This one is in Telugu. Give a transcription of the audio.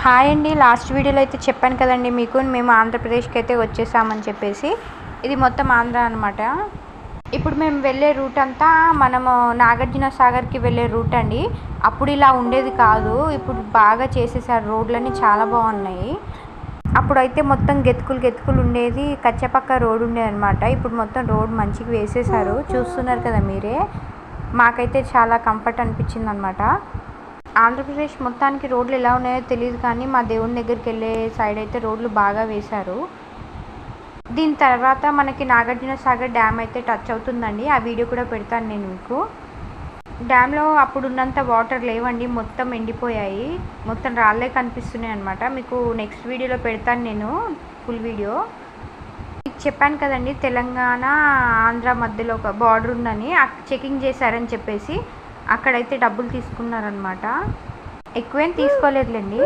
హాయ్ అండి. లాస్ట్ వీడియోలో అయితే చెప్పాను కదండి మీకు, మేము ఆంధ్రప్రదేశ్కి అయితే వచ్చేసామని చెప్పేసి. ఇది మొత్తం ఆంధ్ర అనమాట. ఇప్పుడు మేము వెళ్ళే రూట్ అంతా మనము నాగార్జున సాగర్కి వెళ్ళే రూట్ అండి. అప్పుడు ఇలా ఉండేది కాదు, ఇప్పుడు బాగా చేసేసారు. రోడ్లన్నీ చాలా బాగున్నాయి. అప్పుడైతే మొత్తం గెతుకులు ఉండేది, కచ్చపక్క రోడ్ ఉండేది అనమాట. ఇప్పుడు మొత్తం రోడ్ మంచిగా వేసేసారు, చూస్తున్నారు కదా మీరే. మాకైతే చాలా కంఫర్ట్ అనిపించింది అనమాట. ఆంధ్రప్రదేశ్ మొత్తానికి రోడ్లు ఎలా ఉన్నాయో తెలియదు, కానీ మా దేవుని దగ్గరికి వెళ్ళే సైడ్ అయితే రోడ్లు బాగా వేశారు. దీని తర్వాత మనకి నాగార్జున సాగర్ డ్యామ్ అయితే టచ్ అవుతుందండి. ఆ వీడియో కూడా పెడతాను నేను మీకు. డ్యామ్లో అప్పుడు ఉన్నంత వాటర్ లేవండి, మొత్తం ఎండిపోయాయి. మొత్తం రాళ్ళే కనిపిస్తున్నాయి అనమాట. మీకు నెక్స్ట్ వీడియోలో పెడతాను నేను ఫుల్ వీడియో. మీకు చెప్పాను కదండి, తెలంగాణ ఆంధ్ర మధ్యలో ఒక బార్డర్ ఉందని చెకింగ్ చేశారని చెప్పేసి అక్కడైతే డబ్బులు తీసుకున్నారనమాట. ఎక్కువేం తీసుకోలేదులేండి.